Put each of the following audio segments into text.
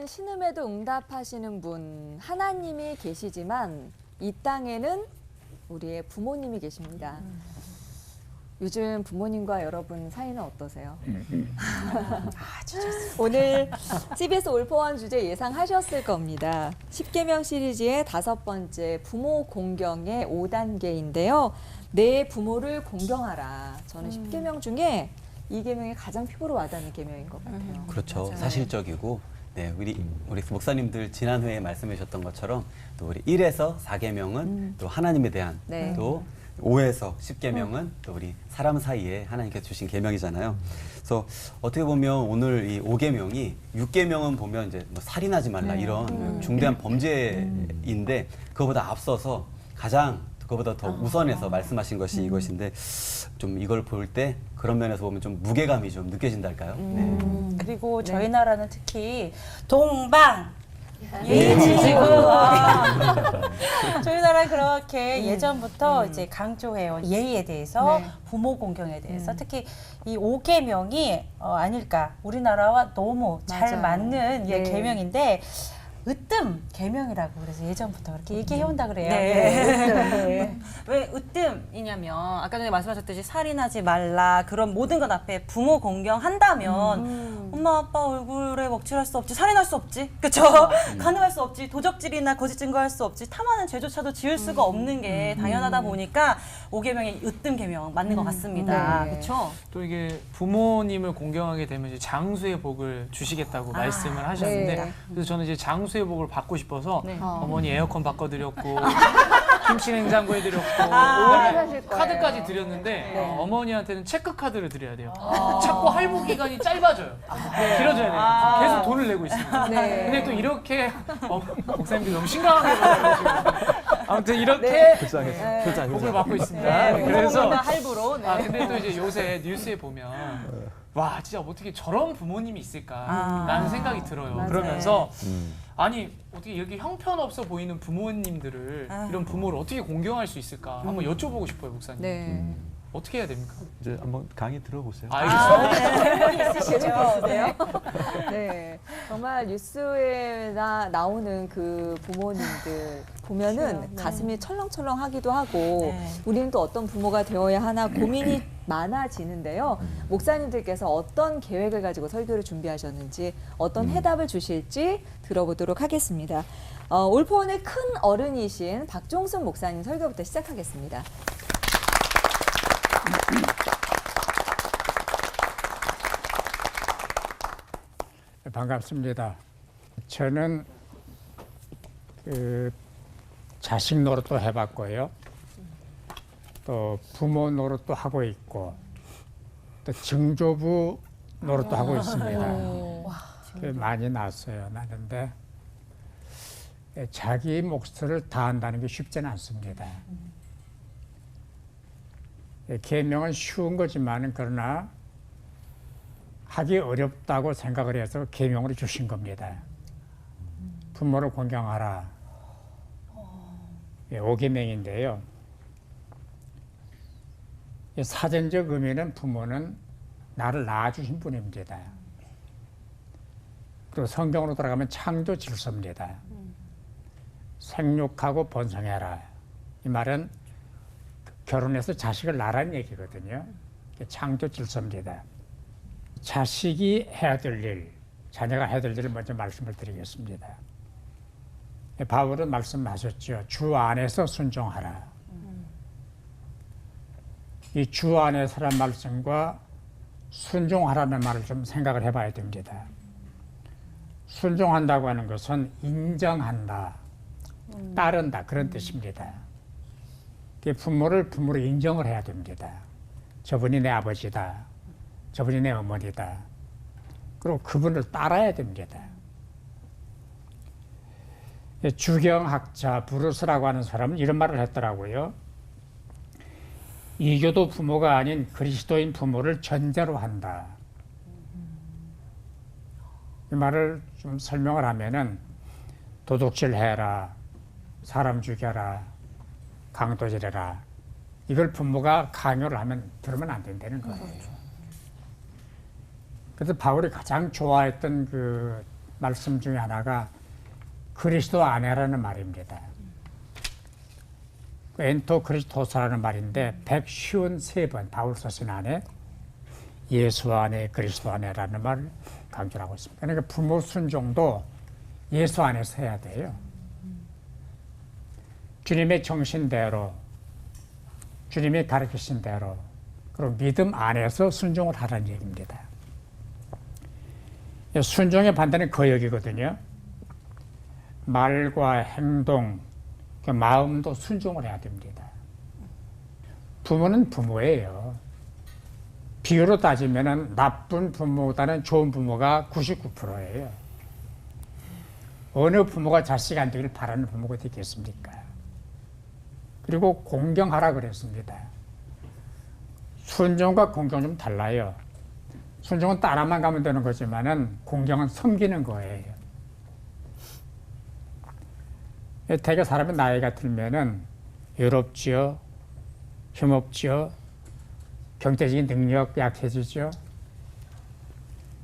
하늘에는 신음에도 응답하시는 분, 하나님이 계시지만 이 땅에는 우리의 부모님이 계십니다. 요즘 부모님과 여러분 사이는 어떠세요? 아주 좋습니다. 오늘 CBS 올포원 주제 예상하셨을 겁니다. 10계명 시리즈의 5번째 부모 공경의 5단계인데요. 내 부모를 공경하라. 저는 10계명 중에 이 계명이 가장 피부로 와닿는 계명인 것 같아요. 그렇죠. 맞아요. 사실적이고, 네, 우리 목사님들 지난 회에 말씀해 주셨던 것처럼 또 우리 1에서 4계명은 또 하나님에 대한 네. 또 5에서 10계명은 또 우리 사람 사이에 하나님께서 주신 계명이잖아요. 그래서 어떻게 보면 오늘 이 5계명이 6계명은 보면 이제 뭐 살인하지 말라 이런 중대한 범죄인데 그거보다 앞서서 가장 그거보다 더 우선해서 말씀하신 것이 이것인데 좀 이걸 볼 때 그런 면에서 보면 좀 무게감이 좀 느껴진달까요? 네. 그리고 저희 나라는 특히 동방 예의지시고 저희 나라는 그렇게 예전부터 이제 강조해온 예의에 대해서 네. 부모 공경에 대해서 특히 이 5계명이 아닐까 우리나라와 너무 잘 맞아요. 맞는 네. 계명인데 으뜸 계명이라고 그래서 예전부터 그렇게 얘기해온다 그래요. 네. 왜 으뜸이냐면 아까 전에 말씀하셨듯이 살인하지 말라 그런 모든 것 앞에 부모 공경한다면 엄마 아빠 얼굴에 먹칠할 수 없지 살인할 수 없지 그쵸? 가능할 수 없지 도적질이나 거짓 증거할 수 없지 탐하는 죄조차도 지을 수가 없는 게 당연하다 보니까 5계명이 으뜸 계명 맞는 것 같습니다. 네. 그렇죠? 또 이게 부모님을 공경하게 되면 이제 장수의 복을 주시겠다고 말씀을 하셨는데 네. 그래서 저는 이제 장수의 복을 받고 싶어서 네. 어머니 에어컨 바꿔드렸고 김치 냉장고 해드렸고 사실 거예요. 카드까지 드렸는데 어머니한테는 체크 카드를 드려야 돼요. 자꾸 할부 기간이 짧아져요. 길어져야 돼요. 계속 돈을 내고 있습니다. 네. 근데 또 이렇게 목사님들 너무 심각하게 보시고 아무튼 이렇게 복을 받고 있습니다. 그래서 할부로. 네. 근데 또 이제 요새 뉴스에 보면 와 진짜 어떻게 저런 부모님이 있을까라는 생각이 들어요. 맞아요. 그러면서 아니 어떻게 이렇게 형편없어 보이는 부모님들을 이런 부모를 어떻게 공경할 수 있을까 한번 여쭤보고 싶어요, 목사님. 네. 어떻게 해야 됩니까? 이제 한번 강의 들어보세요. 알겠습니다. 재밌으세요? 네. 정말 뉴스에 나오는 그 부모님들 보면은 가슴이 철렁철렁하기도 하고 우리는 또 어떤 부모가 되어야 하나 고민이 많아지는데요. 목사님들께서 어떤 계획을 가지고 설교를 준비하셨는지 어떤 해답을 주실지 들어보도록 하겠습니다. 올포원의 큰 어른이신 박종순 목사님 설교부터 시작하겠습니다. 반갑습니다. 저는 자식 노릇도 해봤고요. 또 부모 노릇도 하고 있고 또 증조부 노릇도 하고 있습니다. 많이 났어요. 나는데 자기 몫을 다한다는 게 쉽지는 않습니다. 계명은 쉬운 거지만 그러나 하기 어렵다고 생각을 해서 계명으로 주신 겁니다. 부모를 공경하라. 5계명인데요. 사전적 의미는 부모는 나를 낳아주신 분입니다. 그리고 성경으로 들어가면 창조 질서입니다. 생육하고 번성해라. 이 말은 결혼해서 자식을 낳으라는 얘기거든요. 창조 질서입니다. 자식이 해야 될 일, 자녀가 해야 될 일을 먼저 말씀을 드리겠습니다. 바울은 말씀하셨죠. 주 안에서 순종하라. 이 주 안에서란 말씀과 순종하라는 말을 좀 생각을 해봐야 됩니다. 순종한다고 하는 것은 인정한다, 따른다 그런 뜻입니다. 부모를 부모로 인정을 해야 됩니다. 저분이 내 아버지다. 저분이 내 어머니다. 그리고 그분을 따라야 됩니다. 주경학자 브루스라고 하는 사람은 이런 말을 했더라고요. 이교도 부모가 아닌 그리스도인 부모를 전제로 한다. 이 말을 좀 설명을 하면은 도둑질 해라, 사람 죽여라, 강도질해라. 이걸 부모가 강요를 하면 들으면 안 된다는 거예요. 그래서 바울이 가장 좋아했던 그 말씀 중에 하나가 그리스도 안에라는 말입니다. 엔토 그리스토스라는 말인데 153번 바울서신 안에 예수 안에 그리스도 안에라는 말을 강조하고 있습니다. 그러니까 부모 순종도 예수 안에서 해야 돼요. 주님의 정신대로, 주님이 가르치신 대로, 그리고 믿음 안에서 순종을 하라는 얘기입니다. 순종의 반대는 거역이거든요. 말과 행동, 마음도 순종을 해야 됩니다. 부모는 부모예요. 비율로 따지면 나쁜 부모보다는 좋은 부모가 99%예요. 어느 부모가 자식 안 되길 바라는 부모가 되겠습니까? 그리고 공경하라 그랬습니다. 순종과 공경은 좀 달라요. 순종은 따라만 가면 되는 거지만은 공경은 섬기는 거예요. 대개 사람의 나이가 들면은 외롭지요, 힘없지요, 경제적인 능력 약해지죠.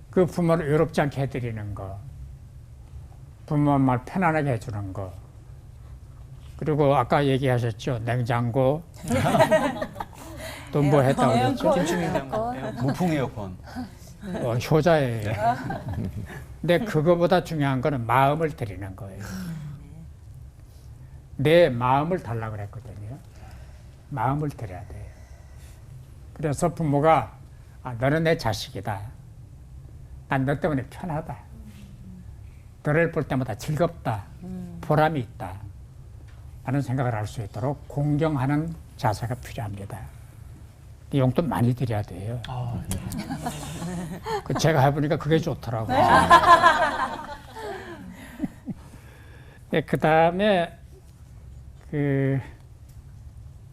그 부모를 외롭지 않게 해드리는 거, 부모 말 편안하게 해주는 거, 그리고 아까 얘기하셨죠, 냉장고, 또 뭐 했다고 그랬죠? 김치 냉장고. 무풍 에어컨. 효자예요. 근데 그거보다 중요한 거는 마음을 드리는 거예요. 내 마음을 달라고 그랬거든요. 마음을 드려야 돼요. 그래서 부모가 너는 내 자식이다. 난 너 때문에 편하다. 너를 볼 때마다 즐겁다. 보람이 있다. 라는 생각을 할 수 있도록 공경하는 자세가 필요합니다. 이 용돈 많이 드려야 돼요. 제가 해보니까 그게 좋더라고요. 네, 그 다음에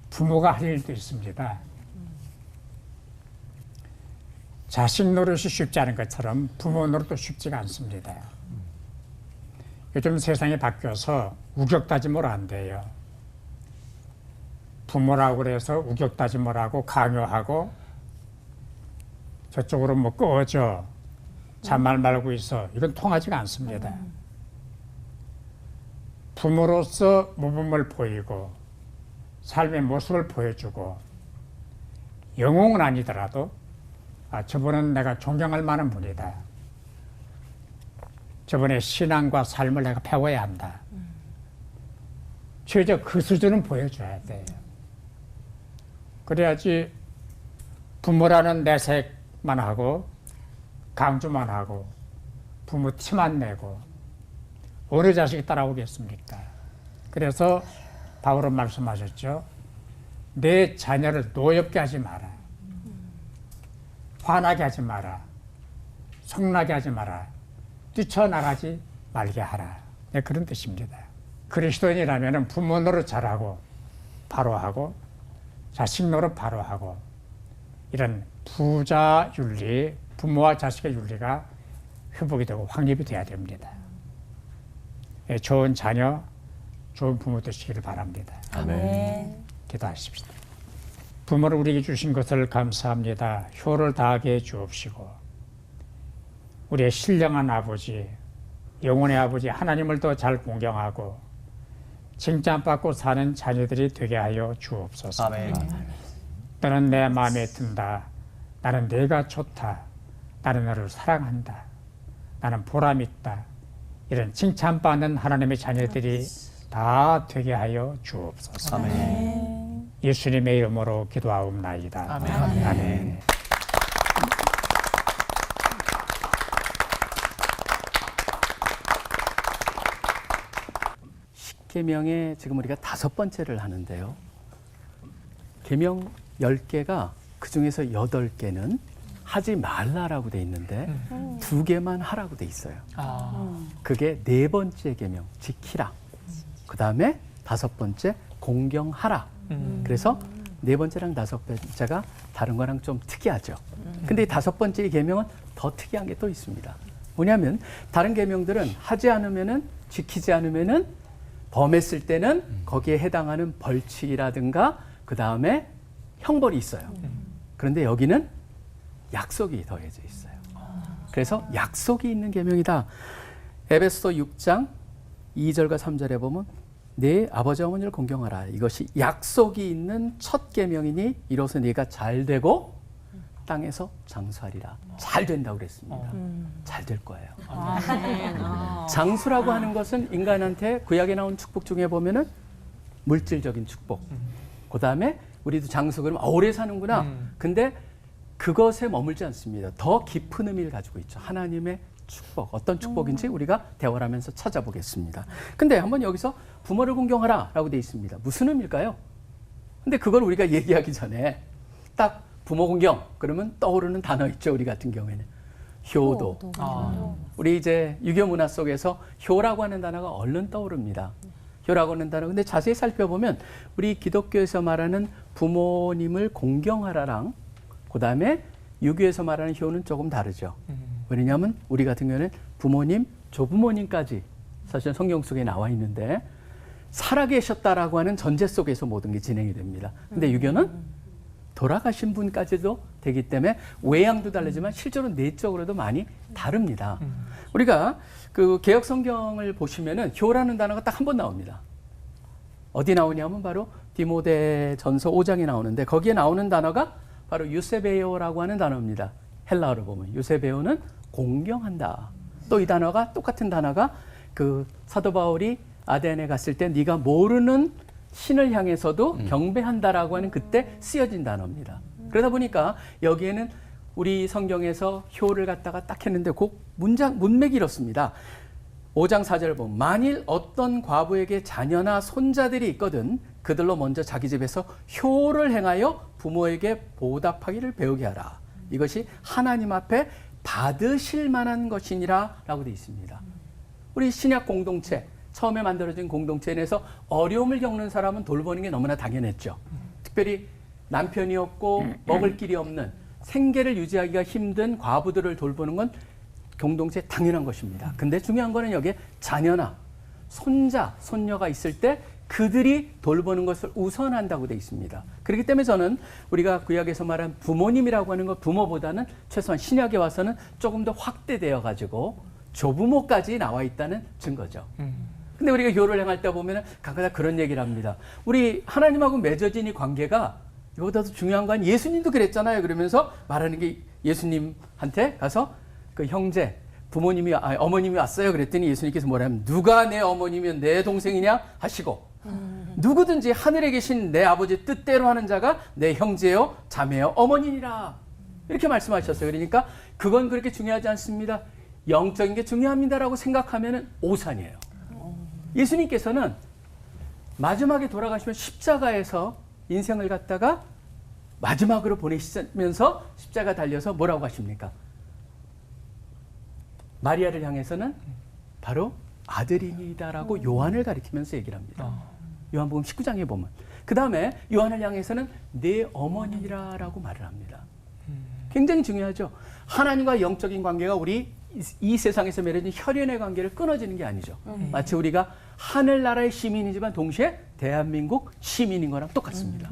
부모가 할 일도 있습니다. 자식 노릇이 쉽지 않은 것처럼 부모 노릇도 쉽지가 않습니다. 요즘 세상이 바뀌어서 우격다짐을 안 돼요. 부모라고 그래서 우격다짐을 하고 강요하고 저쪽으로 뭐 꺼져 잔말 말고 있어 이건 통하지가 않습니다. 부모로서 모범을 보이고 삶의 모습을 보여주고 영웅은 아니더라도 저분은 내가 존경할 만한 분이다. 저분의 신앙과 삶을 내가 배워야 한다. 최저 그 수준은 보여줘야 돼요. 그래야지 부모라는 내색만 하고 강조만 하고 부모 티만 내고 어느 자식이 따라오겠습니까? 그래서 바울은 말씀하셨죠. 내 자녀를 노엽게 하지 마라. 화나게 하지 마라. 성나게 하지 마라. 뛰쳐나가지 말게 하라. 네, 그런 뜻입니다. 그리스도인이라면 부모 노릇 잘하고 바로 하고 자식 노릇 바로 하고 이런 부자 윤리, 부모와 자식의 윤리가 회복이 되고 확립이 돼야 됩니다. 네, 좋은 자녀, 좋은 부모 되시기를 바랍니다. 아멘. 기도하십시다. 부모를 우리에게 주신 것을 감사합니다. 효를 다하게 해 주옵시고 우리의 신령한 아버지, 영혼의 아버지 하나님을 더 잘 공경하고 칭찬받고 사는 자녀들이 되게 하여 주옵소서. 아멘. 너는 내 마음에 든다. 나는 네가 좋다. 나는 너를 사랑한다. 나는 보람 있다. 이런 칭찬받는 하나님의 자녀들이 다 되게 하여 주옵소서. 아멘. 예수님의 이름으로 기도하옵나이다. 아멘. 아멘. 계명에 지금 우리가 5번째를 하는데요. 계명 10개가 그중에서 8개는 하지 말라라고 돼 있는데 2개만 하라고 돼 있어요. 그게 4번째 계명 지키라. 그다음에 5번째 공경하라. 그래서 4번째랑 5번째가 다른 거랑 좀 특이하죠. 근데 이 5번째 계명은 더 특이한 게 또 있습니다. 뭐냐면 다른 계명들은 하지 않으면은 지키지 않으면은 범했을 때는 거기에 해당하는 벌칙이라든가 그 다음에 형벌이 있어요. 그런데 여기는 약속이 더해져 있어요. 그래서 약속이 있는 계명이다. 에베소 6장 2절과 3절에 보면 네 아버지 어머니를 공경하라. 이것이 약속이 있는 첫 계명이니 이로써 네가 잘 되고 땅에서 장수하리라. 잘 된다고 그랬습니다. 잘 될 거예요. 장수라고 하는 것은 인간한테 구약에 나온 축복 중에 보면은 물질적인 축복. 그다음에 우리도 장수 그러면 오래 사는구나. 근데 그것에 머물지 않습니다. 더 깊은 의미를 가지고 있죠. 하나님의 축복. 어떤 축복인지 우리가 대화를 하면서 찾아보겠습니다. 근데 한번 여기서 부모를 공경하라 라고 되어 있습니다. 무슨 의미일까요? 근데 그걸 우리가 얘기하기 전에 딱 부모 공경 그러면 떠오르는 단어 있죠. 우리 같은 경우에는 효도. 우리 이제 유교 문화 속에서 효라고 하는 단어가 얼른 떠오릅니다. 효라고 하는 단어. 근데 자세히 살펴보면 우리 기독교에서 말하는 부모님을 공경하라랑 그다음에 유교에서 말하는 효는 조금 다르죠. 왜냐하면 우리 같은 경우는 부모님, 조부모님까지 사실 성경 속에 나와 있는데 살아계셨다라고 하는 전제 속에서 모든 게 진행이 됩니다. 근데 유교는 돌아가신 분까지도 되기 때문에 외양도 다르지만 실제로 내적으로도 많이 다릅니다. 우리가 그 개역 성경을 보시면은 효라는 단어가 딱 한 번 나옵니다. 어디 나오냐면 바로 디모데전서 5장에 나오는데 거기에 나오는 단어가 바로 유세베오라고 하는 단어입니다. 헬라어로 보면 유세베오는 공경한다. 또 이 단어가 똑같은 단어가 그 사도 바울이 아덴에 갔을 때 네가 모르는 신을 향해서도 경배한다라고 하는 그때 쓰여진 단어입니다. 그러다 보니까 여기에는 우리 성경에서 효를 갖다가 딱 했는데 그 문맥이 이렇습니다. 5장 4절을 보면 만일 어떤 과부에게 자녀나 손자들이 있거든 그들로 먼저 자기 집에서 효를 행하여 부모에게 보답하기를 배우게 하라. 이것이 하나님 앞에 받으실 만한 것이니라 라고 되어 있습니다. 우리 신약 공동체 처음에 만들어진 공동체 내에서 어려움을 겪는 사람은 돌보는 게 너무나 당연했죠. 특별히 남편이 없고 먹을 길이 없는 생계를 유지하기가 힘든 과부들을 돌보는 건 공동체에 당연한 것입니다. 근데 중요한 거는 여기에 자녀나 손자, 손녀가 있을 때 그들이 돌보는 것을 우선한다고 되어 있습니다. 그렇기 때문에 저는 우리가 구약에서 말한 부모님이라고 하는 것 부모보다는 최소한 신약에 와서는 조금 더 확대되어 가지고 조부모까지 나와 있다는 증거죠. 근데 우리가 효를 행할 때 보면 가끔가다 그런 얘기를 합니다. 우리 하나님하고 맺어진 이 관계가 이보다도 중요한 건 예수님도 그랬잖아요. 그러면서 말하는 게 예수님한테 가서 그 형제, 부모님이, 어머님이 왔어요. 그랬더니 예수님께서 뭐라면 누가 내 어머니면 내 동생이냐 하시고 누구든지 하늘에 계신 내 아버지 뜻대로 하는 자가 내 형제요, 자매요, 어머니니라. 이렇게 말씀하셨어요. 그러니까 그건 그렇게 중요하지 않습니다. 영적인 게 중요합니다라고 생각하면 오산이에요. 예수님께서는 마지막에 돌아가시면 십자가에서 인생을 갖다가 마지막으로 보내시면서 십자가 달려서 뭐라고 하십니까? 마리아를 향해서는 바로 아들이니다라고 요한을 가리키면서 얘기를 합니다. 요한복음 19장에 보면. 그 다음에 요한을 향해서는 내 어머니라라고 말을 합니다. 굉장히 중요하죠. 하나님과 영적인 관계가 우리 이 세상에서 맺어진 혈연의 관계를 끊어지는 게 아니죠. 마치 우리가 하늘나라의 시민이지만 동시에 대한민국 시민인 거랑 똑같습니다.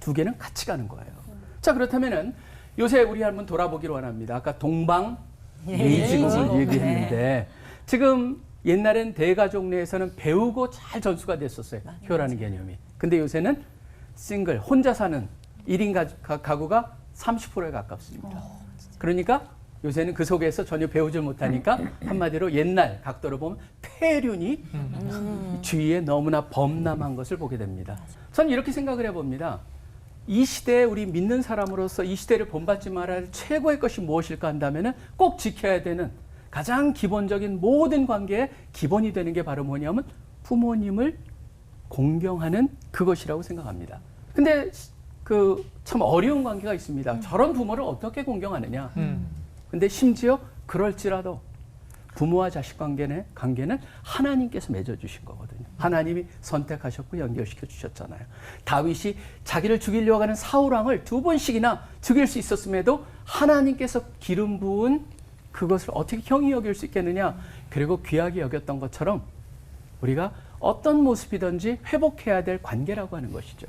두 개는 같이 가는 거예요. 자, 그렇다면은 요새 우리 한번 돌아보기로 원합니다. 아까 동방 예의지국을 얘기했는데 지금 옛날엔 대가족 내에서는 배우고 잘 전수가 됐었어요. 효라는 개념이. 근데 요새는 싱글, 혼자 사는 1인 가구가 30%에 가깝습니다. 그러니까 요새는 그 속에서 전혀 배우질 못하니까 한마디로 옛날 각도로 보면 폐륜이 주위에 너무나 범람한 것을 보게 됩니다. 저는 이렇게 생각을 해봅니다. 이 시대에 우리 믿는 사람으로서 이 시대를 본받지 말아야 할 최고의 것이 무엇일까 한다면 꼭 지켜야 되는 가장 기본적인 모든 관계의 기본이 되는 게 바로 뭐냐면 부모님을 공경하는 그것이라고 생각합니다. 근데 그 참 어려운 관계가 있습니다. 저런 부모를 어떻게 공경하느냐. 근데 심지어 그럴지라도 부모와 자식 관계는 하나님께서 맺어주신 거거든요. 하나님이 선택하셨고 연결시켜 주셨잖아요. 다윗이 자기를 죽이려고 하는 사울왕을 2번씩이나 죽일 수 있었음에도 하나님께서 기름 부은 그것을 어떻게 형이 여길 수 있겠느냐. 그리고 귀하게 여겼던 것처럼 우리가 어떤 모습이든지 회복해야 될 관계라고 하는 것이죠.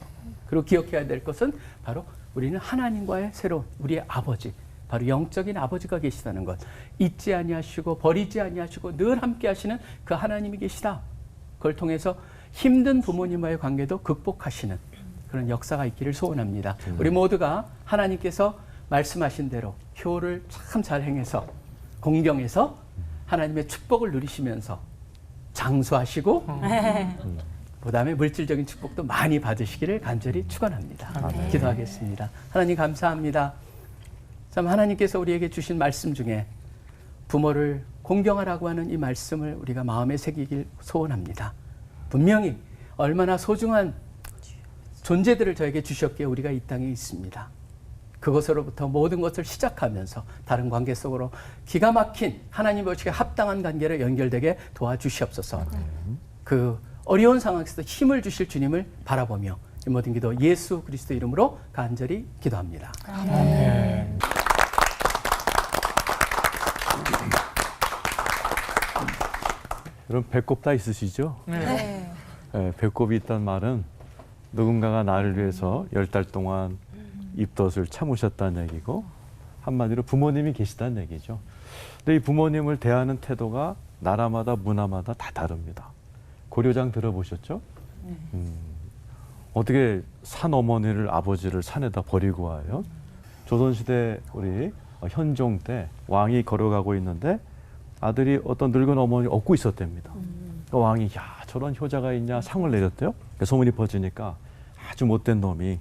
그리고 기억해야 될 것은 바로 우리는 하나님과의 새로운 우리의 아버지, 바로 영적인 아버지가 계시다는 것, 잊지 아니하시고 버리지 아니하시고 늘 함께 하시는 그 하나님이 계시다. 그걸 통해서 힘든 부모님과의 관계도 극복하시는 그런 역사가 있기를 소원합니다. 우리 모두가 하나님께서 말씀하신 대로 효를 참 잘 행해서 공경해서 하나님의 축복을 누리시면서 장수하시고 그다음에 물질적인 축복도 많이 받으시기를 간절히 축원합니다. 기도하겠습니다. 하나님 감사합니다. 참 하나님께서 우리에게 주신 말씀 중에 부모를 공경하라고 하는 이 말씀을 우리가 마음에 새기길 소원합니다. 분명히 얼마나 소중한 존재들을 저에게 주셨기에 우리가 이 땅에 있습니다. 그것으로부터 모든 것을 시작하면서 다른 관계 속으로 기가 막힌 하나님 보시기에 합당한 관계로 연결되게 도와주시옵소서. 그 어려운 상황에서도 힘을 주실 주님을 바라보며 이 모든 기도 예수 그리스도 이름으로 간절히 기도합니다. 아멘. 여러분 배꼽 다 있으시죠? 네. 네, 배꼽이 있다는 말은 누군가가 나를 위해서 10달 동안 입덧을 참으셨다는 얘기고 한마디로 부모님이 계시다는 얘기죠. 근데 이 부모님을 대하는 태도가 나라마다 문화마다 다 다릅니다. 고려장 들어보셨죠? 어떻게 산 어머니를 아버지를 산에다 버리고 와요? 조선시대 우리 현종 때 왕이 걸어가고 있는데 아들이 어떤 늙은 어머니를 업고 있었답니다. 그 왕이 야 저런 효자가 있냐 상을 내렸대요. 소문이 퍼지니까 아주 못된 놈이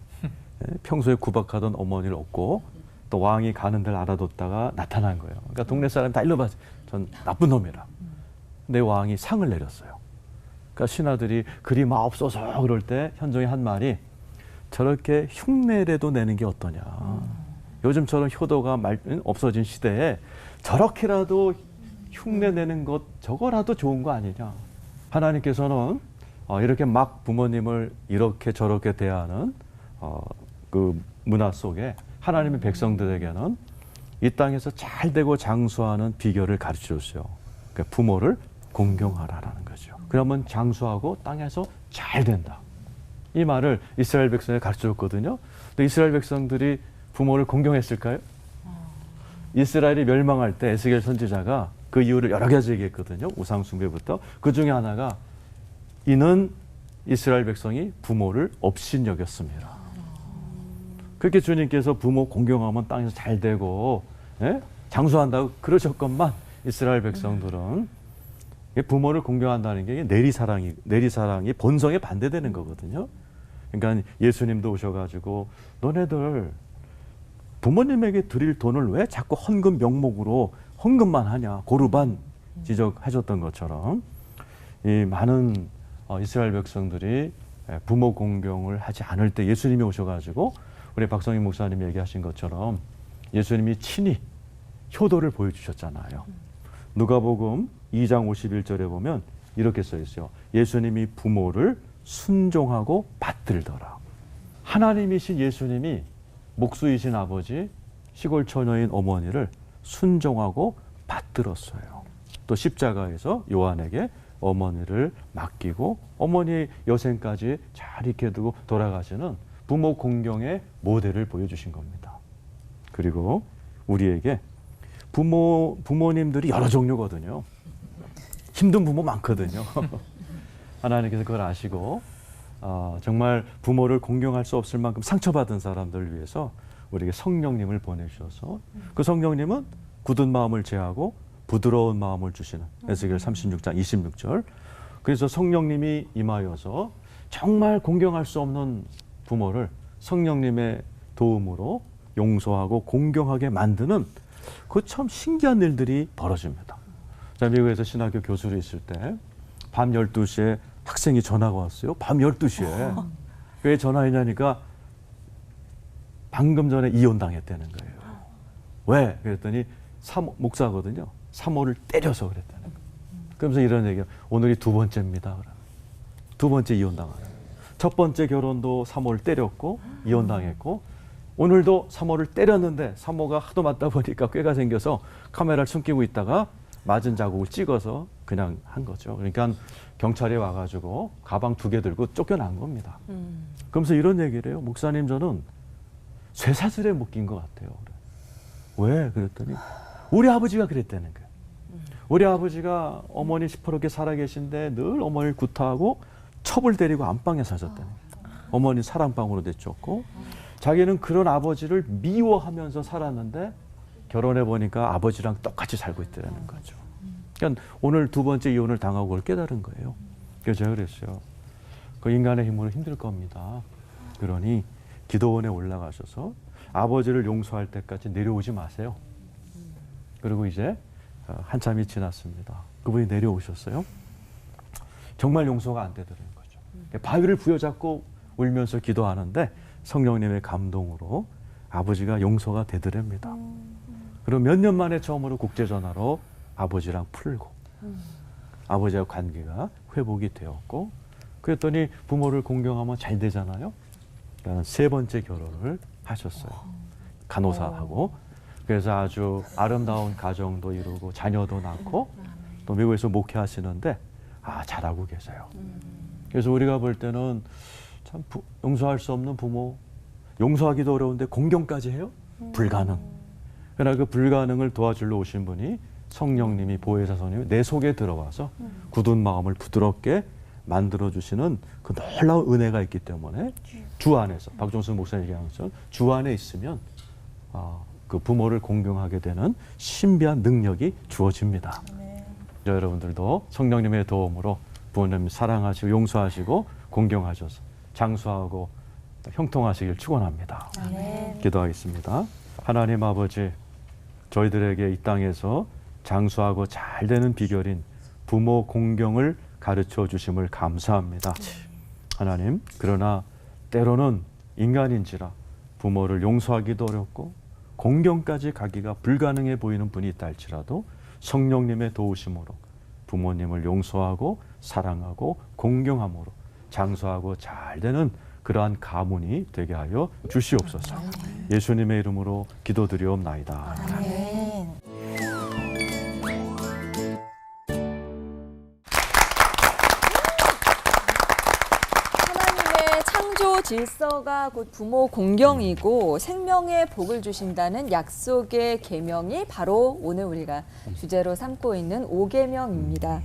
평소에 구박하던 어머니를 업고 또 왕이 가는 데를 알아뒀다가 나타난 거예요. 그러니까 동네 사람이 다 일러 봐서 전 나쁜 놈이라. 근데 왕이 상을 내렸어요. 그러니까 신하들이 그리 마옵소서 그럴 때 현종이 한 말이 저렇게 흉내라도 내는 게 어떠냐. 요즘처럼 효도가 없어진 시대에 저렇게라도 흉내 내는 것 저거라도 좋은 거 아니냐. 하나님께서는 이렇게 막 부모님을 이렇게 저렇게 대하는 그 문화 속에 하나님의 백성들에게는 이 땅에서 잘 되고 장수하는 비결을 가르쳐 줬어요. 그러니까 부모를 공경하라라는 거죠. 그러면 장수하고 땅에서 잘 된다. 이 말을 이스라엘 백성에 가르쳐 줬거든요. 근데 이스라엘 백성들이 부모를 공경했을까요? 이스라엘이 멸망할 때 에스겔 선지자가 그 이유를 여러 가지 얘기했거든요. 우상 숭배부터. 그 중에 하나가 이는 이스라엘 백성이 부모를 업신여겼습니다. 그렇게 주님께서 부모 공경하면 땅에서 잘 되고 장수한다고 그러셨건만 이스라엘 백성들은 부모를 공경한다는 게 내리사랑이 본성에 반대되는 거거든요. 그러니까 예수님도 오셔가지고 너네들 부모님에게 드릴 돈을 왜 자꾸 헌금 명목으로 헌금만 하냐 고르반 지적하셨던 것처럼 이 많은 이스라엘 백성들이 부모 공경을 하지 않을 때 예수님이 오셔가지고 우리 박성희 목사님이 얘기하신 것처럼 예수님이 친히 효도를 보여주셨잖아요. 누가복음 2장 51절에 보면 이렇게 써 있어요. 예수님이 부모를 순종하고 받들더라. 하나님이신 예수님이 목수이신 아버지, 시골 처녀인 어머니를 순종하고 받들었어요. 또 십자가에서 요한에게 어머니를 맡기고 어머니 여생까지 잘 익혀두고 돌아가시는 부모 공경의 모델을 보여주신 겁니다. 그리고 우리에게 부모님들이 여러 종류거든요. 힘든 부모 많거든요. 하나님께서 그걸 아시고 정말 부모를 공경할 수 없을 만큼 상처받은 사람들을 위해서 우리에게 성령님을 보내주셔서 그 성령님은 굳은 마음을 제하고 부드러운 마음을 주시는 에스겔 36장 26절. 그래서 성령님이 임하여서 정말 공경할 수 없는 부모를 성령님의 도움으로 용서하고 공경하게 만드는 그 참 신기한 일들이 벌어집니다. 자, 미국에서 신학교 교수로 있을 때 밤 12시에 학생이 전화가 왔어요. 밤 12시에. 왜 전화했냐니까 방금 전에 이혼당했다는 거예요. 왜? 그랬더니 목사거든요. 사모를 때려서 그랬다는 거예요. 그러면서 이런 얘기예요. 오늘이 두 번째입니다. 두 번째 이혼당하는. 첫 번째 결혼도 사모를 때렸고 이혼당했고 오늘도 사모를 때렸는데 사모가 하도 맞다 보니까 꾀가 생겨서 카메라를 숨기고 있다가 맞은 자국을 찍어서 그냥 한 거죠. 그러니까 경찰이 와가지고 가방 2개 들고 쫓겨난 겁니다. 그러면서 이런 얘기를 해요. 목사님 저는 쇠사슬에 묶인 것 같아요. 왜? 그랬더니 우리 아버지가 그랬다는 거예요. 우리 아버지가 어머니 시퍼렇게 살아계신데 늘 어머니를 구타하고 첩을 데리고 안방에 사셨다는 거예요. 어머니 사랑방으로 내쫓고 자기는 그런 아버지를 미워하면서 살았는데 결혼해 보니까 아버지랑 똑같이 살고 있더라는 거죠. 그러니까 오늘 두 번째 이혼을 당하고 그걸 깨달은 거예요. 그래서 제가 그랬어요. 그 인간의 힘으로 힘들 겁니다. 그러니 기도원에 올라가셔서 아버지를 용서할 때까지 내려오지 마세요. 그리고 이제 한참이 지났습니다. 그분이 내려오셨어요. 정말 용서가 안 되더라는 거죠. 바위를 부여잡고 울면서 기도하는데 성령님의 감동으로 아버지가 용서가 되더랍니다. 그리고 몇 년 만에 처음으로 국제전화로 아버지랑 풀고 아버지와 관계가 회복이 되었고 그랬더니 부모를 공경하면 잘 되잖아요. 그러니까 세 번째 결혼을 하셨어요. 간호사하고. 그래서 아주 아름다운 가정도 이루고 자녀도 낳고 또 미국에서 목회하시는데 잘하고 계세요. 그래서 우리가 볼 때는 참 용서할 수 없는 부모, 용서하기도 어려운데 공경까지 해요? 불가능. 그러나 그 불가능을 도와주러 오신 분이 성령님이 보혜사 성령님이 내 속에 들어와서 굳은 마음을 부드럽게 만들어주시는 그 놀라운 은혜가 있기 때문에 주 안에서 박종수 목사님 얘기한 것처럼 주 안에 있으면 그 부모를 공경하게 되는 신비한 능력이 주어집니다. 여러분들도 성령님의 도움으로 부모님 사랑하시고 용서하시고 공경하셔서 장수하고 형통하시길 축원합니다. 기도하겠습니다. 하나님 아버지, 저희들에게 이 땅에서 장수하고 잘 되는 비결인 부모 공경을 가르쳐 주심을 감사합니다. 하나님, 그러나 때로는 인간인지라 부모를 용서하기도 어렵고 공경까지 가기가 불가능해 보이는 분이 있다 할지라도 성령님의 도우심으로 부모님을 용서하고 사랑하고 공경함으로 장수하고 잘 되는 그러한 가문이 되게 하여 주시옵소서. 예수님의 이름으로 기도드리옵나이다. 아멘. 하나님의 창조 질서가 곧 부모 공경이고 생명의 복을 주신다는 약속의 계명이 바로 오늘 우리가 주제로 삼고 있는 5계명입니다.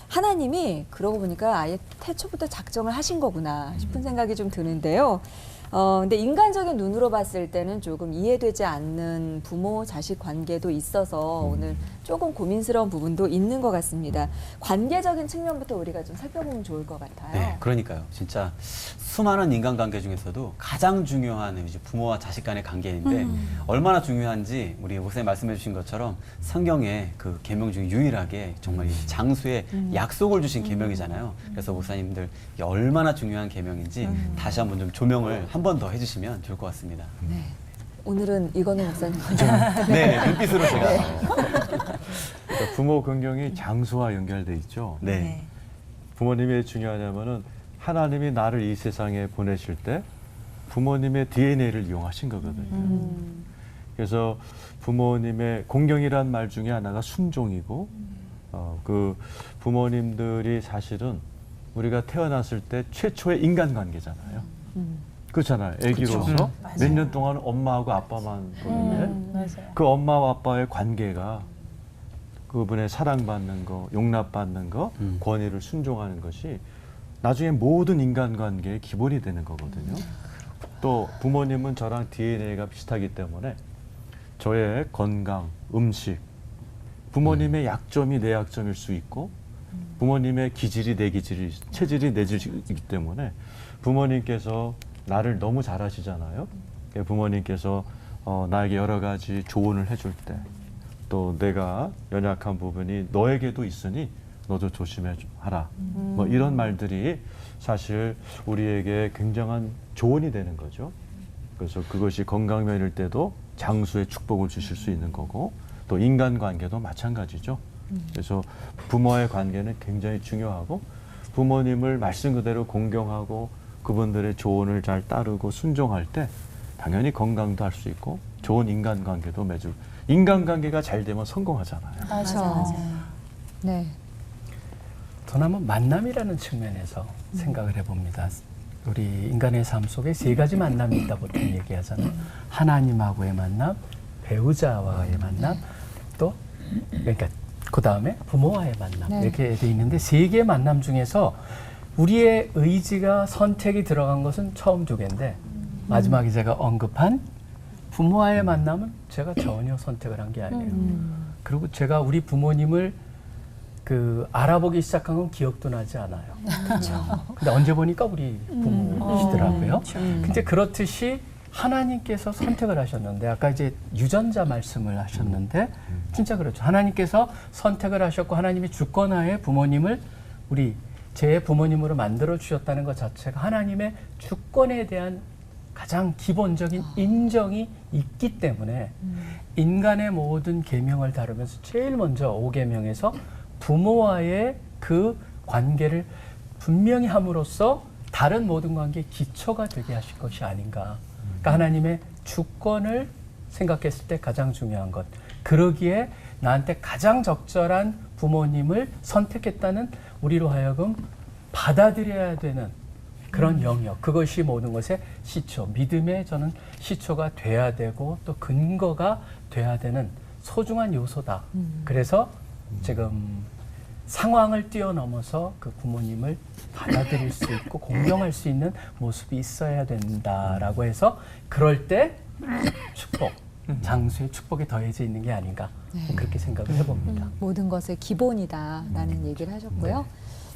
하나님이 그러고 보니까 아예 태초부터 작정을 하신 거구나 싶은 생각이 좀 드는데요. 근데 인간적인 눈으로 봤을 때는 조금 이해되지 않는 부모 자식 관계도 있어서 오늘 조금 고민스러운 부분도 있는 것 같습니다. 관계적인 측면부터 우리가 좀 살펴보면 좋을 것 같아요. 네, 그러니까요. 진짜 수많은 인간관계 중에서도 가장 중요한 이제 부모와 자식 간의 관계인데 얼마나 중요한지 우리 목사님 말씀해 주신 것처럼 성경에 그 계명 중에 유일하게 정말 이 장수의 약속을 주신 계명이잖아요. 그래서 목사님들 이게 얼마나 중요한 계명인지 다시 한번 좀 조명을 한 번 더 해주시면 좋을 것 같습니다. 네. 오늘은 이건우 목사님. 네, 눈빛으로 제가. 그러니까 부모 공경이 장수와 연결돼 있죠. 네. 부모님이 왜 중요하냐면은 하나님이 나를 이 세상에 보내실 때 부모님의 DNA를 이용하신 거거든요. 그래서 부모님의 공경이란 말 중에 하나가 순종이고 그 부모님들이 사실은 우리가 태어났을 때 최초의 인간관계잖아요. 그렇잖아요. 아기로서 몇 년 동안 엄마하고 아빠만 보는데 그 엄마와 아빠의 관계가 그분의 사랑받는 거, 용납받는 거, 권위를 순종하는 것이 나중에 모든 인간관계의 기본이 되는 거거든요. 또 부모님은 저랑 DNA가 비슷하기 때문에 저의 건강, 음식, 부모님의 약점이 내 약점일 수 있고 부모님의 기질이 내 기질이, 체질이 내 체질이기 때문에 부모님께서 나를 너무 잘 아시잖아요. 부모님께서 나에게 여러 가지 조언을 해줄 때 또 내가 연약한 부분이 너에게도 있으니 너도 조심해하라. 뭐 이런 말들이 사실 우리에게 굉장한 조언이 되는 거죠. 그래서 그것이 건강면일 때도 장수의 축복을 주실 수 있는 거고 또 인간관계도 마찬가지죠. 그래서 부모와의 관계는 굉장히 중요하고 부모님을 말씀 그대로 공경하고 그분들의 조언을 잘 따르고 순종할 때 당연히 건강도 할 수 있고 좋은 인간관계도 맺을 인간관계가 잘 되면 성공하잖아요. 맞아. 네. 더 나면 만남이라는 측면에서 생각을 해봅니다. 우리 인간의 삶 속에 세 가지 만남이 있다 보통 얘기하잖아요. 하나님하고의 만남, 배우자와의 만남, 또 그러니까 그 다음에 부모와의 만남 네. 이렇게 돼 있는데 세 개의 만남 중에서 우리의 의지가 선택이 들어간 것은 처음 두 개인데 마지막에 제가 언급한 부모와의 만남은 제가 전혀 선택을 한 게 아니에요. 그리고 제가 우리 부모님을 알아보기 시작한 건 기억도 나지 않아요. 근데 언제 보니까 우리 부모시더라고요. 근데 그렇듯이 하나님께서 선택을 하셨는데 아까 이제 유전자 말씀을 하셨는데 진짜 그렇죠. 하나님께서 선택을 하셨고 하나님이 주권하에 부모님을 제 부모님으로 만들어 주셨다는 것 자체가 하나님의 주권에 대한 가장 기본적인 인정이 있기 때문에 인간의 모든 계명을 다루면서 제일 먼저 5계명에서 부모와의 그 관계를 분명히 함으로써 다른 모든 관계의 기초가 되게 하실 것이 아닌가. 그러니까 하나님의 주권을 생각했을 때 가장 중요한 것. 그러기에 나한테 가장 적절한 부모님을 선택했다는 우리로 하여금 받아들여야 되는 그런 영역. 그것이 모든 것의 시초. 믿음의 저는 시초가 돼야 되고 또 근거가 돼야 되는 소중한 요소다. 그래서 지금 상황을 뛰어넘어서 그 부모님을 받아들일 수 있고 공경할 수 있는 모습이 있어야 된다라고 해서 그럴 때 축복, 장수의 축복이 더해져 있는 게 아닌가 그렇게 생각을 해봅니다. 모든 것의 기본이다라는 얘기를 하셨고요.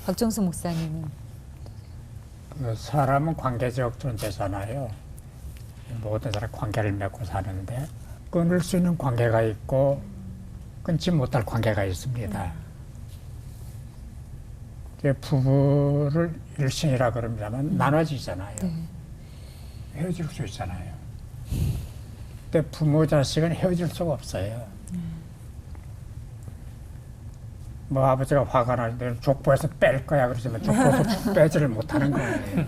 박정수 목사님은 사람은 관계적 존재잖아요. 모든 사람 관계를 맺고 사는데 끊을 수 있는 관계가 있고 끊지 못할 관계가 있습니다. 부부를 일신이라 그럽니다만 나눠지잖아요. 헤어질 수 있잖아요. 근데 부모 자식은 헤어질 수가 없어요. 뭐 아버지가 화가 날 때 족보에서 뺄 거야 그러지만 족보에서 빼지를 못하는 거예요.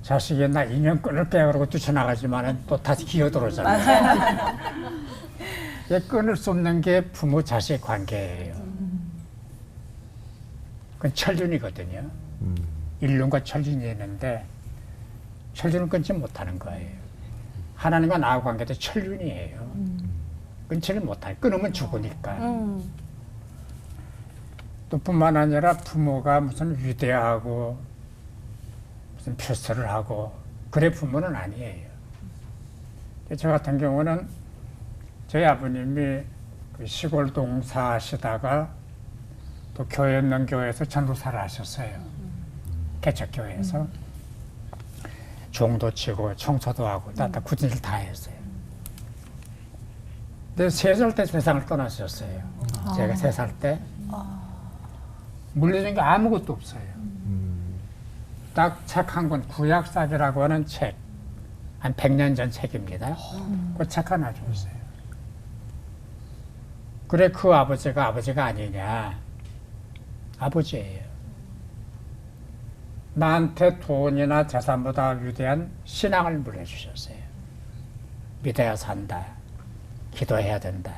자식이 나 인연 끊을게 그러고 뛰쳐나가지만 또 다시 기어들어오잖아요. 끊을 수 없는 게 부모 자식 관계예요. 그건 철준이거든요. 인륜과 철준이 있는데 철준은 끊지 못하는 거예요. 하나님과 나와 관계도 철준이에요. 끊지를 못해요. 끊으면 죽으니까. 또 뿐만 아니라 부모가 무슨 위대하고 무슨 필사를 하고 그래 부모는 아니에요. 저 같은 경우는 저희 아버님이 그 시골 동사 하시다가 또 교회 있는 교회에서 전도사를 하셨어요. 개척교회에서 종도 치고 청소도 하고 다 굳은 일 다 했어요. 근데 3살 때 세상을 떠나셨어요. 제가 3살 때 물려준 게 아무것도 없어요. 딱 책 한 권, 구약사기라고 하는 책, 한 100년 전 책입니다. 그 책 하나 줬어요. 그래 그 아버지가 아니냐. 아버지예요. 나한테 돈이나 재산보다 위대한 신앙을 물려주셨어요. 믿어야 산다. 기도해야 된다.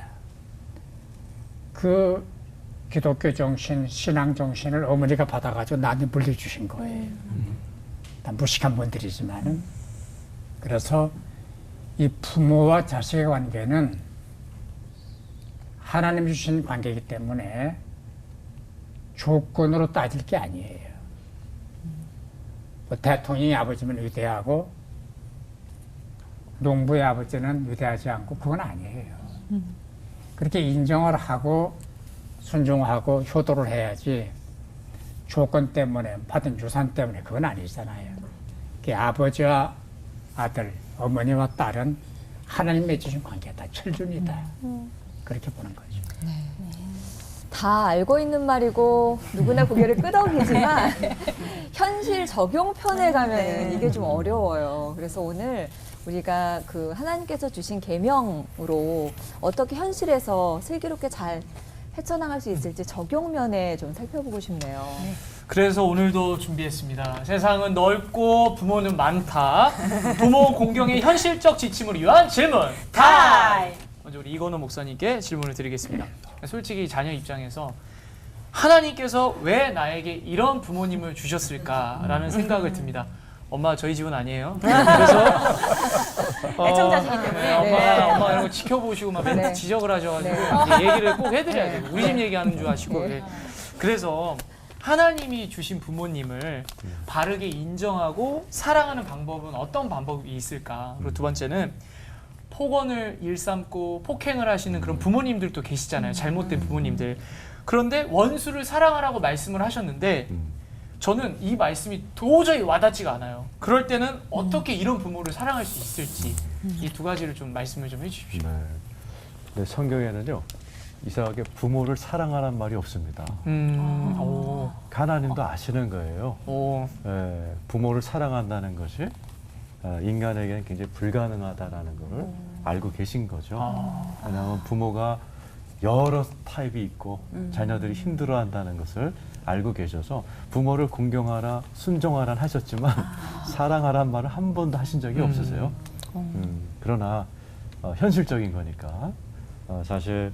그 기독교 정신, 신앙 정신을 어머니가 받아가지고 나한테 물려주신 거예요. 다 무식한 분들이지만은. 그래서 이 부모와 자식의 관계는 하나님 주신 관계이기 때문에 조건으로 따질 게 아니에요. 뭐 대통령이 아버지면 위대하고 농부의 아버지는 위대하지 않고 그건 아니에요. 그렇게 인정을 하고 순종하고 효도를 해야지 조건 때문에 받은 유산 때문에 그건 아니잖아요. 아버지와 아들, 어머니와 딸은 하나님 맺으신 관계다. 철준이다. 그렇게 보는 거죠. 다 알고 있는 말이고 누구나 고개를 끄덕이지만 현실 적용편에 가면은 이게 좀 어려워요. 그래서 오늘 우리가 그 하나님께서 주신 계명으로 어떻게 현실에서 슬기롭게 잘 헤쳐나갈 수 있을지 적용면에 좀 살펴보고 싶네요. 그래서 오늘도 준비했습니다. 세상은 넓고 부모는 많다. 부모 공경의 현실적 지침을 위한 질문 타임! 먼저 우리 이건호 목사님께 질문을 드리겠습니다. 솔직히 자녀 입장에서 하나님께서 왜 나에게 이런 부모님을 주셨을까라는 생각을 듭니다. 엄마 저희 집은 아니에요. 그래서 애청자시기 때문에. 엄마 이런 거 지켜보시고 막 맨날 네. 지적을 하셔가지고 네. 이제 얘기를 꼭 해드려야 돼요. 우리 집 얘기하는 줄 아시고. 네. 예. 그래서 하나님이 주신 부모님을 바르게 인정하고 사랑하는 방법은 어떤 방법이 있을까? 그리고 두 번째는 폭언을 일삼고 폭행을 하시는 그런 부모님들도 계시잖아요. 잘못된 부모님들. 그런데 원수를 사랑하라고 말씀을 하셨는데 저는 이 말씀이 도저히 와닿지가 않아요. 그럴 때는 어떻게 이런 부모를 사랑할 수 있을지 이 두 가지를 좀 말씀을 좀 해주십시오. 네. 네, 성경에는요 이상하게 부모를 사랑하라는 말이 없습니다. 오, 하나님도 아시는 거예요. 오, 예, 부모를 사랑한다는 것이 인간에게는 굉장히 불가능하다라는 것을 알고 계신 거죠. 왜냐하면 부모가 여러 타입이 있고 자녀들이 힘들어한다는 것을 알고 계셔서 부모를 공경하라, 순종하라 하셨지만 사랑하라는 말을 한 번도 하신 적이 없으세요. 그러나 현실적인 거니까 사실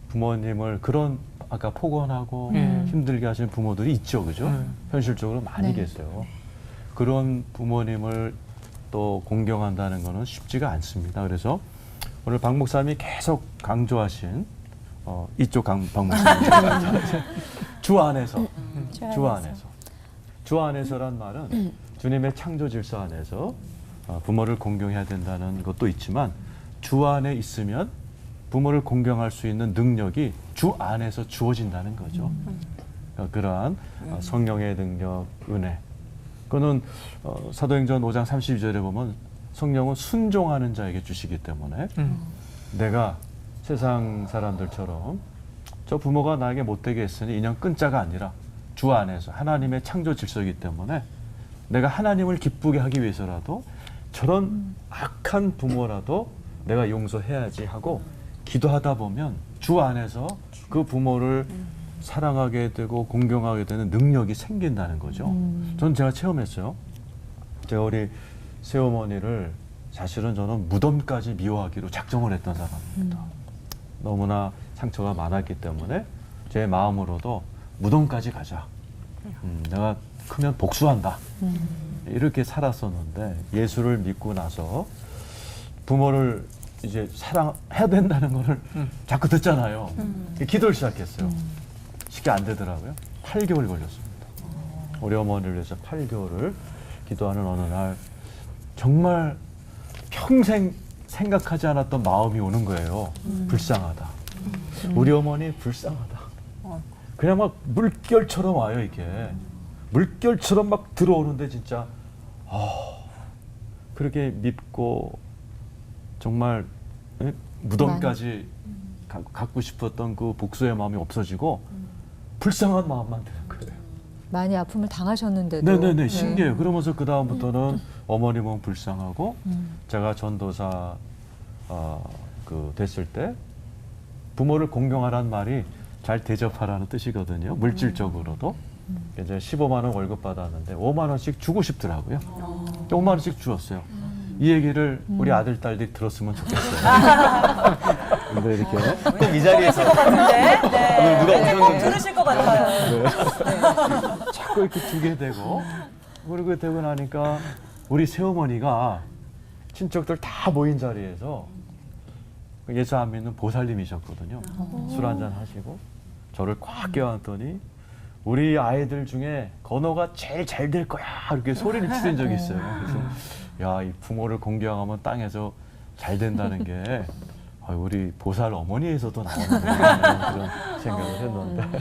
부모님을 그런 아까 폭언하고 힘들게 하시는 부모들이 있죠, 그죠? 현실적으로 많이 계세요. 그런 부모님을 또 공경한다는 것은 쉽지가 않습니다. 그래서 오늘 박 목사님이 계속 강조하신 이쪽 박 목사님 주 안에서 주 안에서란 말은 주님의 창조 질서 안에서 부모를 공경해야 된다는 것도 있지만 주 안에 있으면 부모를 공경할 수 있는 능력이 주 안에서 주어진다는 거죠. 그러한 성령의 능력, 은혜. 그거는 사도행전 5장 32절에 보면 성령은 순종하는 자에게 주시기 때문에 내가 세상 사람들처럼 저 부모가 나에게 못되게 했으니 인연 끊자가 아니라 주 안에서 하나님의 창조 질서이기 때문에 내가 하나님을 기쁘게 하기 위해서라도 저런 악한 부모라도 내가 용서해야지 하고 기도하다 보면 주 안에서 그 부모를 사랑하게 되고 공경하게 되는 능력이 생긴다는 거죠. 저는 제가 체험했어요. 제가 우리 새어머니를 사실은 저는 무덤까지 미워하기로 작정을 했던 사람입니다. 너무나 상처가 많았기 때문에 제 마음으로도 무덤까지 가자. 내가 크면 복수한다. 이렇게 살았었는데 예수를 믿고 나서 부모를 이제 사랑해야 된다는 거를 자꾸 듣잖아요. 기도를 시작했어요. 쉽게 안 되더라고요. 8개월 걸렸습니다. 우리 어머니를 위해서 8개월을 기도하는 어느 날 정말 평생 생각하지 않았던 마음이 오는 거예요. 불쌍하다. 우리 어머니 불쌍하다. 그냥 막 물결처럼 와요, 이게. 물결처럼 막 들어오는데 진짜 그렇게 밉고 정말 무덤까지 갖고 싶었던 그 복수의 마음이 없어지고 불쌍한 마음만 드는 거예요. 많이 아픔을 당하셨는데도. 네네네, 신기해요. 그러면서 그 다음부터는 어머님은 불쌍하고 제가 전도사 됐을 때 부모를 공경하라는 말이 잘 대접하라는 뜻이거든요. 물질적으로도. 이제 15만 원 월급 받았는데 5만 원씩 주고 싶더라고요. 5만 원씩 주었어요. 이 얘기를 우리 아들, 딸들이 들었으면 좋겠어요. 근데 이렇게 꼭 이 자리에서 오늘 누가 우선 들으실 것 같아요. 자꾸 이렇게 주게 되고 그리고 되고 나니까 우리 새어머니가 친척들 다 모인 자리에서 예수 안 믿는 보살님이셨거든요. 술 한잔 하시고 저를 꽉 껴안더니 우리 아이들 중에 건호가 제일 잘 될 거야 이렇게 소리를 치신 적이 있어요. 그래서 야, 이 부모를 공경하면 땅에서 잘 된다는 게 우리 보살 어머니에서도 나오는 그런 생각을 했는데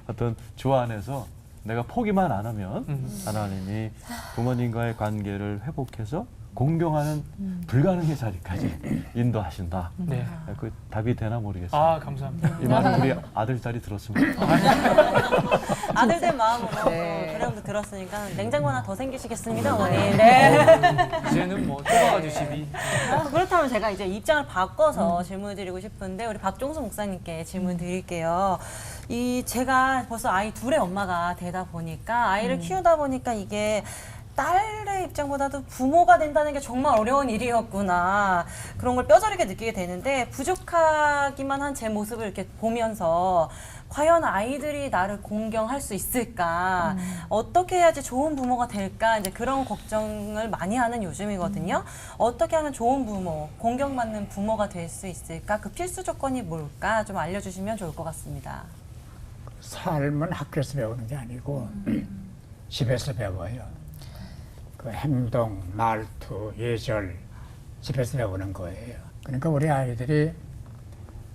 하여튼 주 안에서 내가 포기만 안 하면 하나님이 부모님과의 관계를 회복해서 공경하는 불가능의 자리까지 인도하신다. 네. 그 답이 되나 모르겠어요. 아, 감사합니다. 이 말은 우리 아들, 딸이 들었습니다. 아들된 마음으로 네. 그래도 들었으니까 냉장고 하나 더 생기시겠습니다, 어머니. 네. 이제는 뭐 좁아가지고 집이. 그렇다면 제가 이제 입장을 바꿔서 질문 드리고 싶은데 우리 박종수 목사님께 질문 드릴게요. 제가 벌써 아이 둘의 엄마가 되다 보니까 아이를 키우다 보니까 이게 딸의 입장보다도 부모가 된다는 게 정말 어려운 일이었구나. 그런 걸 뼈저리게 느끼게 되는데 부족하기만 한 제 모습을 이렇게 보면서 과연 아이들이 나를 공경할 수 있을까? 어떻게 해야지 좋은 부모가 될까? 이제 그런 걱정을 많이 하는 요즘이거든요. 어떻게 하면 좋은 부모, 공경받는 부모가 될 수 있을까? 그 필수 조건이 뭘까? 좀 알려주시면 좋을 것 같습니다. 삶은 학교에서 배우는 게 아니고 집에서 배워요. 그 행동, 말투, 예절 집에서 배우는 거예요. 그러니까 우리 아이들이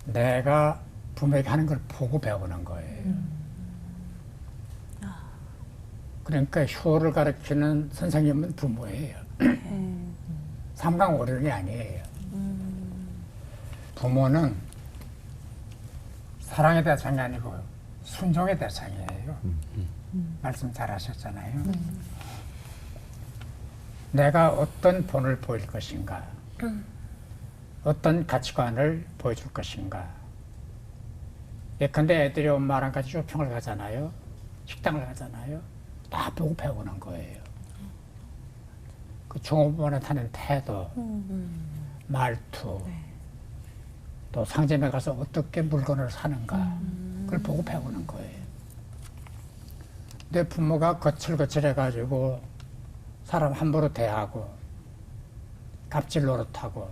내가 부모에게 하는 걸 보고 배우는 거예요. 그러니까 효를 가르치는 선생님은 부모예요. 삼강오륜이 아니에요. 부모는 사랑의 대상이 아니고 순종의 대상이에요. 말씀 잘 하셨잖아요. 내가 어떤 본을 보일 것인가, 어떤 가치관을 보여줄 것인가. 예컨대 애들이 엄마랑 같이 쇼핑을 가잖아요. 식당을 가잖아요. 다 보고 배우는 거예요. 그 종업원한테 하는 태도, 말투, 또 상점에 가서 어떻게 물건을 사는가, 그걸 보고 배우는 거예요. 내 부모가 거칠거칠해가지고 사람 함부로 대하고 갑질 노릇하고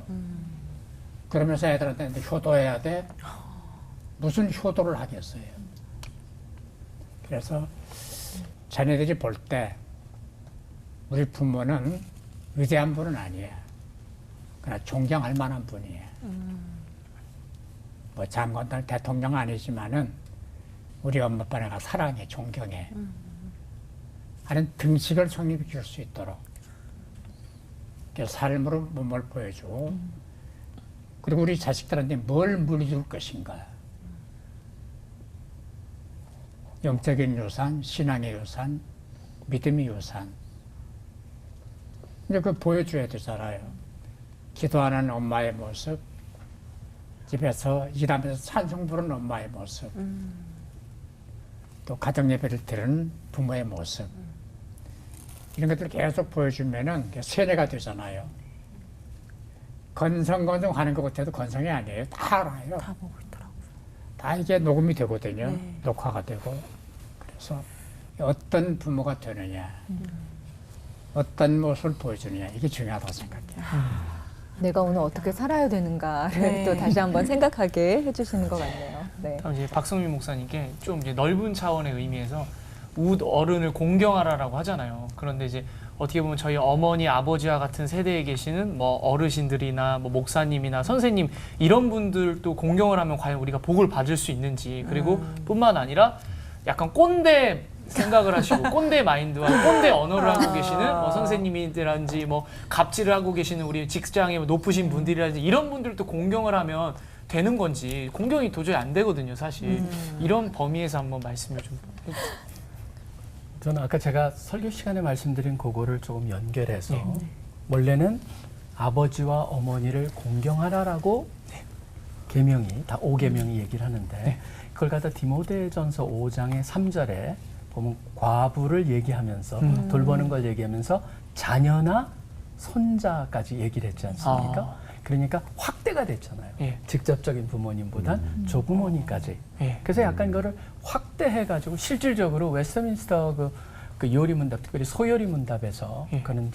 그러면서 애들한테 효도해야 돼. 무슨 효도를 하겠어요. 그래서 자녀들이 볼 때 우리 부모는 위대한 분은 아니야. 그러나 존경할 만한 분이야. 뭐 장관들 대통령 아니지만은 우리 엄마 아빠 내가 사랑해, 존경해 하는 등식을 성립해 줄 수 있도록 삶으로 몸을 보여주고 그리고 우리 자식들한테 뭘 물려줄 것인가. 영적인 유산, 신앙의 유산, 믿음의 유산. 이제 그 보여줘야 되잖아요. 기도하는 엄마의 모습, 집에서 일하면서 찬송 부르는 엄마의 모습, 또 가정 예배를 드리는 부모의 모습. 이런 것들을 계속 보여주면은 세뇌가 되잖아요. 건성건성 하는 것 같아도 건성이 아니에요. 다 알아요. 다 보고 있더라고요. 다 이게 녹음이 되거든요. 녹화가 되고. 그래서 어떤 부모가 되느냐, 어떤 모습을 보여주느냐, 이게 중요하다고 생각해요. 내가 오늘 어떻게 살아야 되는가를 또 다시 한번 생각하게 해주시는 것 같네요. 네. 다음 이제 박성민 목사님께 좀 이제 넓은 차원의 의미에서 웃 어른을 공경하라라고 하잖아요. 그런데 이제 어떻게 보면 저희 어머니, 아버지와 같은 세대에 계시는 뭐 어르신들이나 뭐 목사님이나 선생님 이런 분들도 공경을 하면 과연 우리가 복을 받을 수 있는지 그리고 뿐만 아니라 약간 꼰대 생각을 하시고 꼰대 마인드와 꼰대 언어를 하고 계시는 뭐 선생님이라든지 뭐 갑질을 하고 계시는 우리 직장에 높으신 분들이라든지 이런 분들도 공경을 하면 되는 건지 공경이 도저히 안 되거든요, 사실. 이런 범위에서 한번 말씀을 좀 해주세요. 저는 아까 제가 설교 시간에 말씀드린 그거를 조금 연결해서 원래는 아버지와 어머니를 공경하라라고 계명이 다 5계명이 얘기를 하는데 그걸 갖다 디모데전서 5장의 3절에 보면 과부를 얘기하면서 돌보는 걸 얘기하면서 자녀나 손자까지 얘기를 했지 않습니까? 그러니까 확대가 됐잖아요. 직접적인 부모님보단 조부모님까지. 그래서 약간 그거를 확대해가지고 실질적으로 웨스트민스터 그 요리문답, 특별히 소요리문답에서 그는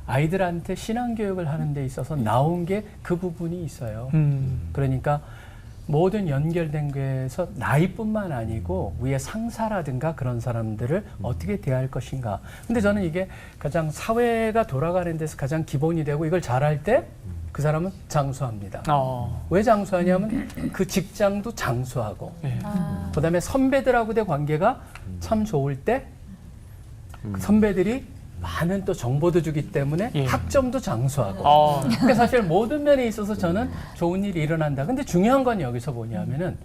아이들한테 신앙교육을 하는 데 있어서 나온 게 그 부분이 있어요. 그러니까 모든 연결된 거에서 나이뿐만 아니고 위에 상사라든가 그런 사람들을 어떻게 대할 것인가. 근데 저는 이게 가장 사회가 돌아가는 데서 가장 기본이 되고 이걸 잘할 때 그 사람은 장수합니다. 왜 장수하냐면 그 직장도 장수하고 그다음에 선배들하고의 관계가 참 좋을 때 선배들이 많은 또 정보도 주기 때문에 학점도 장수하고 그러니까 사실 모든 면에 있어서 저는 좋은 일이 일어난다. 근데 중요한 건 여기서 뭐냐면은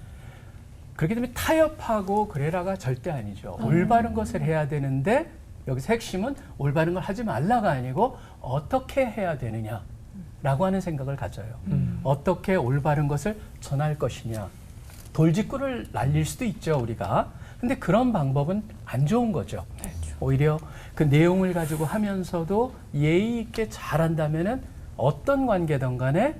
그렇기 때문에 타협하고 그래라가 절대 아니죠. 올바른 것을 해야 되는데 여기서 핵심은 올바른 걸 하지 말라가 아니고 어떻게 해야 되느냐라고 하는 생각을 가져요. 어떻게 올바른 것을 전할 것이냐. 돌직구를 날릴 수도 있죠, 우리가. 근데 그런 방법은 안 좋은 거죠. 오히려 그 내용을 가지고 하면서도 예의 있게 잘한다면은 어떤 관계든 간에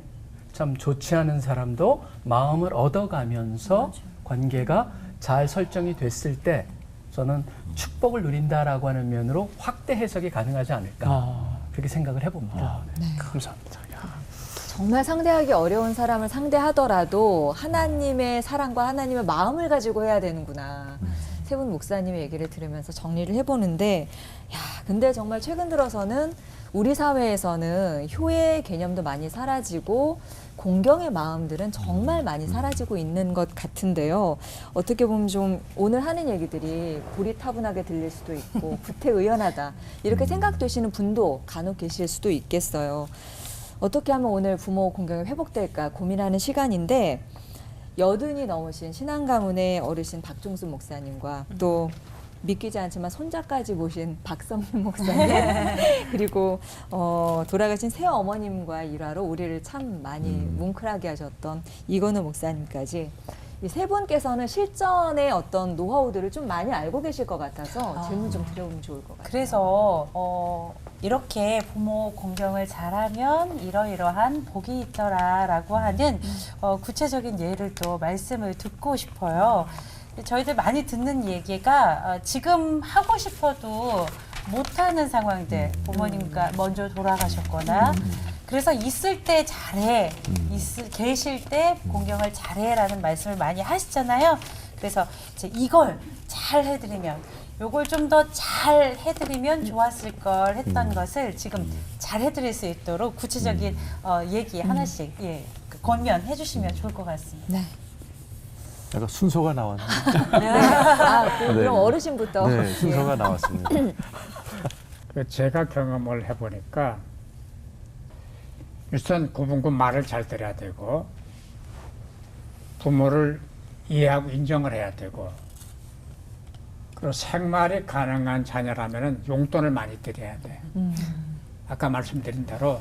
참 좋지 않은 사람도 마음을 얻어가면서 관계가 잘 설정이 됐을 때 저는 축복을 누린다라고 하는 면으로 확대 해석이 가능하지 않을까 그렇게 생각을 해봅니다. 감사합니다. 정말 상대하기 어려운 사람을 상대하더라도 하나님의 사랑과 하나님의 마음을 가지고 해야 되는구나. 세 분 목사님의 얘기를 들으면서 정리를 해보는데, 야, 근데 정말 최근 들어서는 우리 사회에서는 효의 개념도 많이 사라지고 공경의 마음들은 정말 많이 사라지고 있는 것 같은데요. 어떻게 보면 좀 오늘 하는 얘기들이 고리타분하게 들릴 수도 있고 구태의연하다 이렇게 생각되시는 분도 간혹 계실 수도 있겠어요. 어떻게 하면 오늘 부모 공경이 회복될까 고민하는 시간인데, 80이 넘으신 신앙 가문의 어르신 박종순 목사님과 또 믿기지 않지만 손자까지 모신 박성민 목사님 그리고 돌아가신 새어머님과 일화로 우리를 참 많이 뭉클하게 하셨던 이건우 목사님까지 이 세 분께서는 실전의 어떤 노하우들을 좀 많이 알고 계실 것 같아서 질문 좀 드려보면 좋을 것 같아요. 그래서 이렇게 부모 공경을 잘하면 이러이러한 복이 있더라라고 하는 구체적인 예를 또 말씀을 듣고 싶어요. 저희들 많이 듣는 얘기가 지금 하고 싶어도 못하는 상황들, 부모님과 먼저 돌아가셨거나 그래서 있을 때 잘해, 계실 때 공경을 잘해라는 말씀을 많이 하시잖아요. 그래서 이제 이걸 잘 해드리면, 요걸 좀 더 잘 해드리면 좋았을 걸 했던 것을 지금 잘 해드릴 수 있도록 구체적인 얘기 하나씩 권면해 주시면 좋을 것 같습니다. 네. 약간 순서가 나왔네요. 그럼 네. 어르신부터. 네, 순서가 나왔습니다. 제가 경험을 해보니까 우선 구분구 말을 잘 들어야 되고 부모를 이해하고 인정을 해야 되고 그리고 생활이 가능한 자녀라면 용돈을 많이 드려야 돼. 아까 말씀드린 대로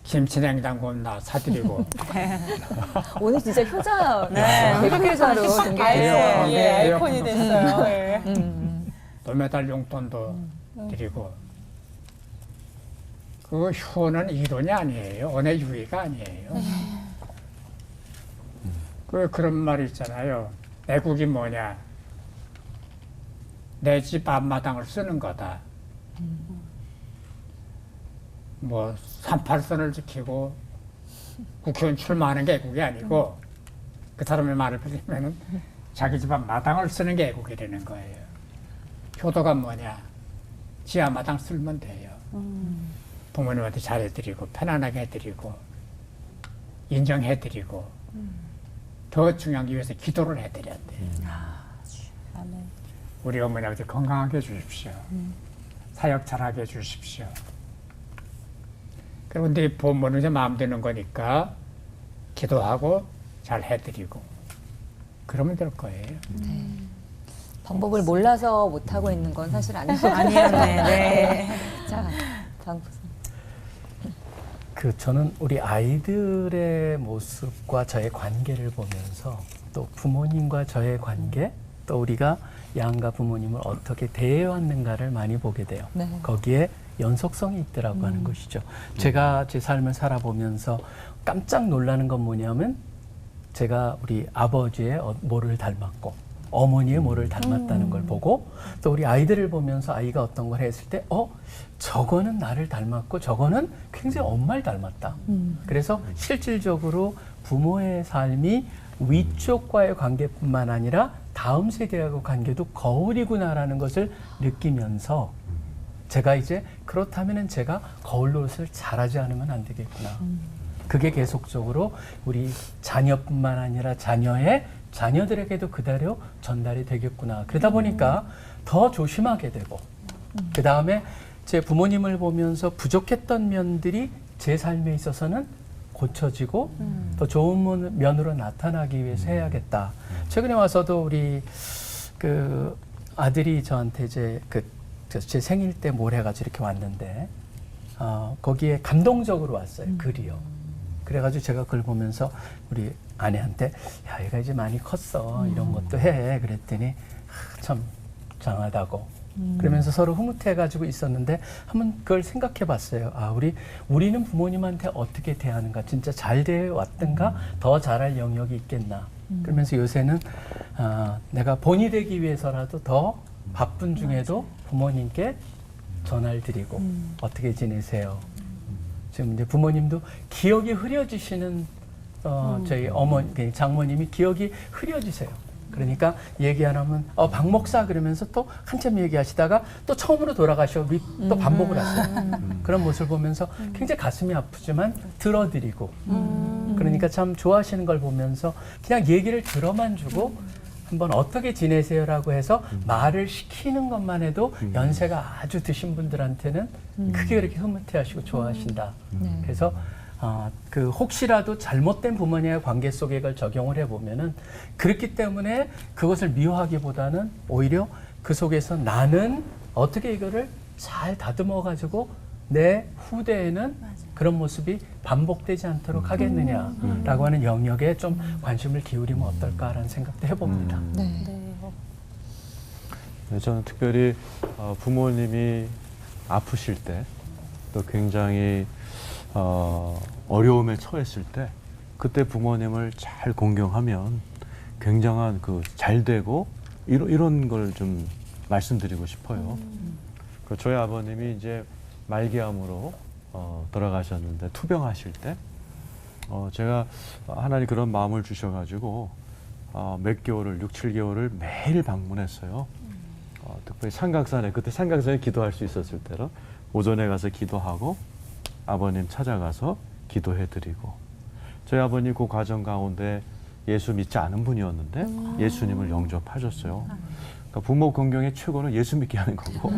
김치냉장고 나 사드리고 오늘 진짜 효자, 대표효자로 등극해요. 예, 아이콘이 됐어요. 예. 또 매달 용돈도 드리고 그 효는 이론이 아니에요. 언의 유의가 아니에요. 그런 말이 있잖아요. 애국이 뭐냐? 내 집 앞마당을 쓰는 거다. 뭐 38선을 지키고 국회의원 출마하는 게 애국이 아니고 그 사람의 말을 빌리면은 자기 집 앞마당을 쓰는 게 애국이라는 거예요. 효도가 뭐냐? 지 앞마당 쓸면 돼요. 부모님한테 잘해드리고 편안하게 해드리고 인정해드리고 더 중요한 게 위해서 기도를 해드려야 돼요. 우리 어머니 아버지 건강하게 해주십시오. 사역 잘하게 해주십시오. 그리고 내 부모는 이제 마음 드는 거니까 기도하고 잘 해드리고 그러면 될 거예요. 방법을 몰라서 못하고 있는 건 사실 아니죠. 아니었네. 네. 자, 다음 보세요. 저는 우리 아이들의 모습과 저의 관계를 보면서 또 부모님과 저의 관계 또 우리가 양가 부모님을 어떻게 대해왔는가를 많이 보게 돼요. 네. 거기에 연속성이 있더라고 하는 것이죠. 제가 제 삶을 살아보면서 깜짝 놀라는 건 뭐냐면 제가 우리 아버지의 뭐를 닮았고 어머니의 뭐를 닮았다는 걸 보고 또 우리 아이들을 보면서 아이가 어떤 걸 했을 때 저거는 나를 닮았고 저거는 굉장히 엄마를 닮았다. 그래서 실질적으로 부모의 삶이 위쪽과의 관계뿐만 아니라 다음 세대하고 관계도 거울이구나라는 것을 느끼면서 제가 이제 그렇다면 제가 거울 노릇을 잘하지 않으면 안 되겠구나. 그게 계속적으로 우리 자녀뿐만 아니라 자녀들에게도 그대로 전달이 되겠구나. 그러다 보니까 더 조심하게 되고 그 다음에 제 부모님을 보면서 부족했던 면들이 제 삶에 있어서는 고쳐지고 더 좋은 면으로 나타나기 위해서 해야겠다. 최근에 와서도 우리 그 아들이 저한테 이제 제 생일 때 뭘 해가지고 이렇게 왔는데 거기에 감동적으로 왔어요. 글이요. 그래가지고 제가 그걸 보면서 우리 아내한테 야 얘가 이제 많이 컸어 이런 것도 해 그랬더니 참 장하다고 그러면서 서로 흐뭇해가지고 있었는데 한번 그걸 생각해봤어요. 우리는 부모님한테 어떻게 대하는가 진짜 잘 대해왔던가 더 잘할 영역이 있겠나 그러면서 요새는 내가 본이 되기 위해서라도 더 바쁜 중에도 부모님께 전화를 드리고 어떻게 지내세요? 지금 이제 부모님도 기억이 흐려지시는 저희 어머니, 장모님이 기억이 흐려지세요. 그러니까 얘기 안 하면 박 목사 그러면서 또 한참 얘기하시다가 또 처음으로 돌아가시고 또 반복을 하세요. 그런 모습을 보면서 굉장히 가슴이 아프지만 들어드리고 그러니까 참 좋아하시는 걸 보면서 그냥 얘기를 들어만 주고 한번 어떻게 지내세요라고 해서 말을 시키는 것만 해도 연세가 아주 드신 분들한테는 크게 그렇게 흐뭇해하시고 좋아하신다. 그래서 그 혹시라도 잘못된 부모님의 관계 속에 그걸 적용을 해보면은 그렇기 때문에 그것을 미워하기보다는 오히려 그 속에서 나는 어떻게 이거를 잘 다듬어 가지고 내 후대에는 그런 모습이 반복되지 않도록 하겠느냐라고 하는 영역에 좀 관심을 기울이면 어떨까라는 생각도 해봅니다. 네. 네, 저는 특별히 부모님이 아프실 때 또 굉장히 어려움에 처했을 때 그때 부모님을 잘 공경하면 굉장한 그 잘 되고 이런 걸 좀 말씀드리고 싶어요. 그 저희 아버님이 이제 말기암으로 돌아가셨는데 투병하실 때 제가 하나님 그런 마음을 주셔가지고 몇 개월을 6, 7개월을 매일 방문했어요. 특별히 삼각산에 그때 삼각산에 기도할 수 있었을 때로 오전에 가서 기도하고 아버님 찾아가서 기도해드리고 저희 아버님 그 과정 가운데 예수 믿지 않은 분이었는데 예수님을 영접하셨어요. 그러니까 부모 공경의 최고는 예수 믿게 하는 거고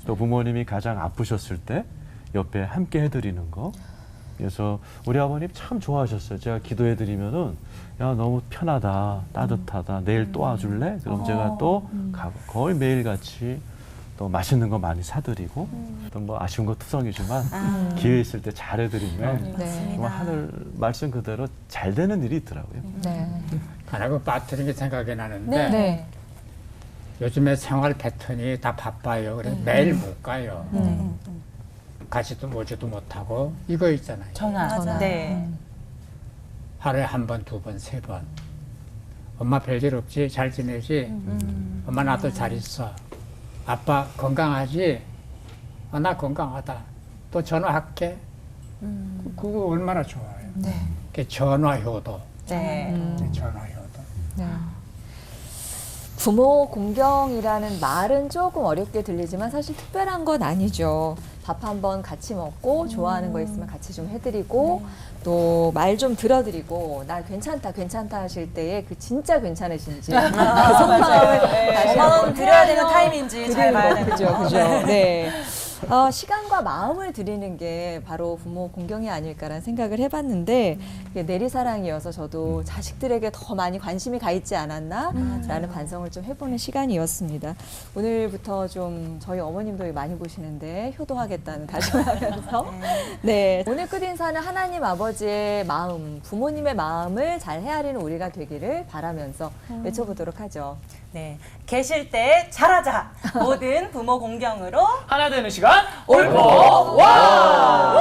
또 부모님이 가장 아프셨을 때 옆에 함께 해드리는 거. 그래서 우리 아버님 참 좋아하셨어요. 제가 기도해드리면은 야 너무 편하다, 따뜻하다, 내일 또 와줄래? 그럼 제가 또 가고 거의 매일같이 또 맛있는 거 많이 사드리고 또 뭐 아쉬운 거 투성이지만 기회 있을 때 잘해드리면 정말 하늘 말씀 그대로 잘 되는 일이 있더라고요. 네. 하나가 빠뜨린 게 생각이 나는데 네. 요즘에 생활 패턴이 다 바빠요. 그래서 매일 못 가요. 가지도 오지도 못하고 이거 있잖아요. 전화. 네. 하루에 한 번, 두 번, 세 번. 엄마 별일 없지? 잘 지내지? 엄마 나도 잘 있어. 아빠 건강하지? 나 건강하다. 또 전화할게. 그거 얼마나 좋아요. 그 전화 효도. 네. 전화 효도. 네. 부모 공경이라는 말은 조금 어렵게 들리지만 사실 특별한 건 아니죠. 밥 한번 같이 먹고 좋아하는 거 있으면 같이 좀 해드리고 또 말 좀 들어드리고 나 괜찮다 괜찮다 하실 때에 그 진짜 괜찮으신지 그 속마음을 다시 만 원 한번 드려야 되는 헤아려 타임인지 잘 봐야 되는 그죠 그죠. 네. 시간과 마음을 드리는 게 바로 부모 공경이 아닐까라는 생각을 해봤는데 이게 내리사랑이어서 저도 자식들에게 더 많이 관심이 가 있지 않았나라는 반성을 좀 해보는 시간이었습니다. 오늘부터 좀 저희 어머님도 많이 보시는데 효도하겠다는 다짐을 하면서 네 오늘 끝인사는 하나님 아버지의 마음, 부모님의 마음을 잘 헤아리는 우리가 되기를 바라면서 외쳐보도록 하죠. 네. 계실 때 잘하자. 모든 부모 공경으로 하나 되는 시간 올보 와!